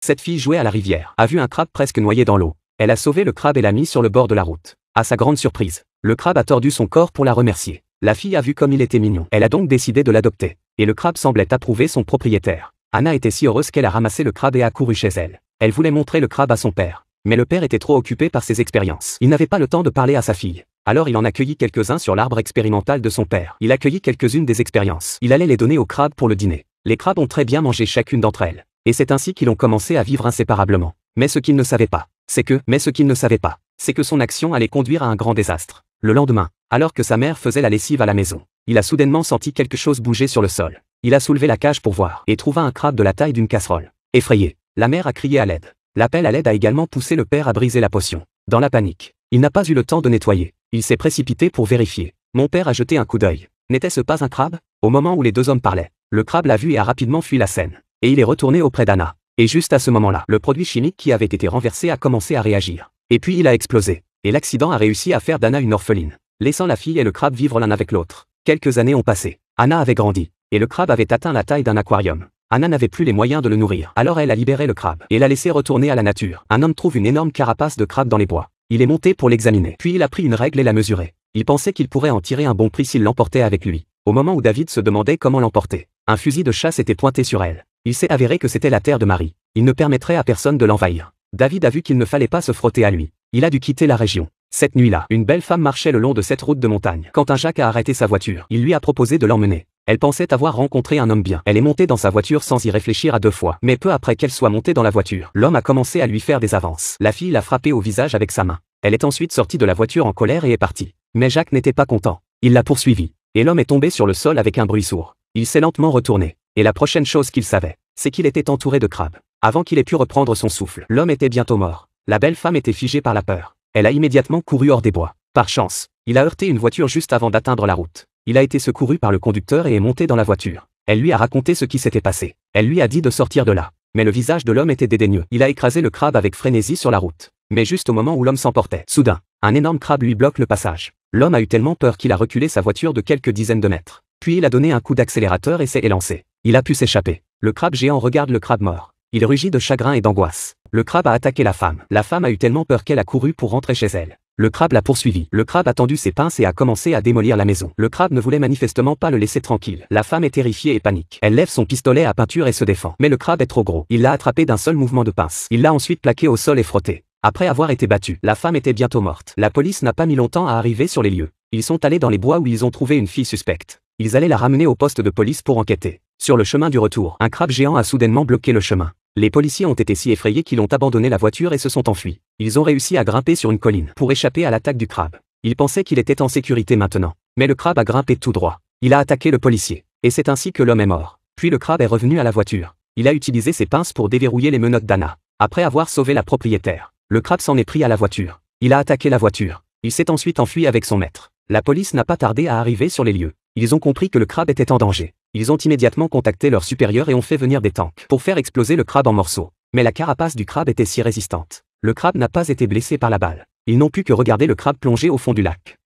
Cette fille jouait à la rivière, a vu un crabe presque noyé dans l'eau. Elle a sauvé le crabe et l'a mis sur le bord de la route. À sa grande surprise, le crabe a tordu son corps pour la remercier. La fille a vu comme il était mignon. Elle a donc décidé de l'adopter. Et le crabe semblait approuver son propriétaire. Anna était si heureuse qu'elle a ramassé le crabe et a couru chez elle. Elle voulait montrer le crabe à son père. Mais le père était trop occupé par ses expériences. Il n'avait pas le temps de parler à sa fille. Alors il en accueillit quelques-uns sur l'arbre expérimental de son père. Il accueillit quelques-unes des expériences. Il allait les donner aux crabes pour le dîner. Les crabes ont très bien mangé chacune d'entre elles. Et c'est ainsi qu'ils ont commencé à vivre inséparablement. Mais ce qu'il ne savait pas, c'est que son action allait conduire à un grand désastre. Le lendemain, alors que sa mère faisait la lessive à la maison, il a soudainement senti quelque chose bouger sur le sol. Il a soulevé la cage pour voir et trouva un crabe de la taille d'une casserole. Effrayé, la mère a crié à l'aide. L'appel à l'aide a également poussé le père à briser la potion. Dans la panique, il n'a pas eu le temps de nettoyer. Il s'est précipité pour vérifier. Mon père a jeté un coup d'œil. N'était-ce pas un crabe? Au moment où les deux hommes parlaient, le crabe l'a vu et a rapidement fui la scène. Et il est retourné auprès d'Anna. Et juste à ce moment-là, le produit chimique qui avait été renversé a commencé à réagir. Et puis il a explosé. Et l'accident a réussi à faire d'Anna une orpheline, laissant la fille et le crabe vivre l'un avec l'autre. Quelques années ont passé. Anna avait grandi. Et le crabe avait atteint la taille d'un aquarium. Anna n'avait plus les moyens de le nourrir. Alors elle a libéré le crabe et l'a laissé retourner à la nature. Un homme trouve une énorme carapace de crabe dans les bois. Il est monté pour l'examiner. Puis il a pris une règle et l'a mesurée. Il pensait qu'il pourrait en tirer un bon prix s'il l'emportait avec lui. Au moment où David se demandait comment l'emporter, un fusil de chasse était pointé sur elle. Il s'est avéré que c'était la terre de Marie. Il ne permettrait à personne de l'envahir. David a vu qu'il ne fallait pas se frotter à lui. Il a dû quitter la région. Cette nuit-là, une belle femme marchait le long de cette route de montagne. Quand un Jacques a arrêté sa voiture, il lui a proposé de l'emmener. Elle pensait avoir rencontré un homme bien. Elle est montée dans sa voiture sans y réfléchir à deux fois. Mais peu après qu'elle soit montée dans la voiture, l'homme a commencé à lui faire des avances. La fille l'a frappé au visage avec sa main. Elle est ensuite sortie de la voiture en colère et est partie. Mais Jacques n'était pas content. Il l'a poursuivi. Et l'homme est tombé sur le sol avec un bruit sourd. Il s'est lentement retourné. Et la prochaine chose qu'il savait, c'est qu'il était entouré de crabes. Avant qu'il ait pu reprendre son souffle, l'homme était bientôt mort. La belle femme était figée par la peur. Elle a immédiatement couru hors des bois. Par chance, il a heurté une voiture juste avant d'atteindre la route. Il a été secouru par le conducteur et est monté dans la voiture. Elle lui a raconté ce qui s'était passé. Elle lui a dit de sortir de là. Mais le visage de l'homme était dédaigneux. Il a écrasé le crabe avec frénésie sur la route. Mais juste au moment où l'homme s'emportait, soudain, un énorme crabe lui bloque le passage. L'homme a eu tellement peur qu'il a reculé sa voiture de quelques dizaines de mètres. Puis il a donné un coup d'accélérateur et s'est élancé. Il a pu s'échapper. Le crabe géant regarde le crabe mort. Il rugit de chagrin et d'angoisse. Le crabe a attaqué la femme. La femme a eu tellement peur qu'elle a couru pour rentrer chez elle. Le crabe l'a poursuivi. Le crabe a tendu ses pinces et a commencé à démolir la maison. Le crabe ne voulait manifestement pas le laisser tranquille. La femme est terrifiée et panique. Elle lève son pistolet à peinture et se défend. Mais le crabe est trop gros. Il l'a attrapé d'un seul mouvement de pince. Il l'a ensuite plaqué au sol et frotté. Après avoir été battue, la femme était bientôt morte. La police n'a pas mis longtemps à arriver sur les lieux. Ils sont allés dans les bois où ils ont trouvé une fille suspecte. Ils allaient la ramener au poste de police pour enquêter. Sur le chemin du retour, un crabe géant a soudainement bloqué le chemin. Les policiers ont été si effrayés qu'ils ont abandonné la voiture et se sont enfuis. Ils ont réussi à grimper sur une colline pour échapper à l'attaque du crabe. Ils pensaient qu'il était en sécurité maintenant. Mais le crabe a grimpé tout droit. Il a attaqué le policier. Et c'est ainsi que l'homme est mort. Puis le crabe est revenu à la voiture. Il a utilisé ses pinces pour déverrouiller les menottes d'Anna. Après avoir sauvé la propriétaire, le crabe s'en est pris à la voiture. Il a attaqué la voiture. Il s'est ensuite enfui avec son maître. La police n'a pas tardé à arriver sur les lieux. Ils ont compris que le crabe était en danger. Ils ont immédiatement contacté leur supérieur et ont fait venir des tanks pour faire exploser le crabe en morceaux. Mais la carapace du crabe était si résistante. Le crabe n'a pas été blessé par la balle. Ils n'ont pu que regarder le crabe plonger au fond du lac.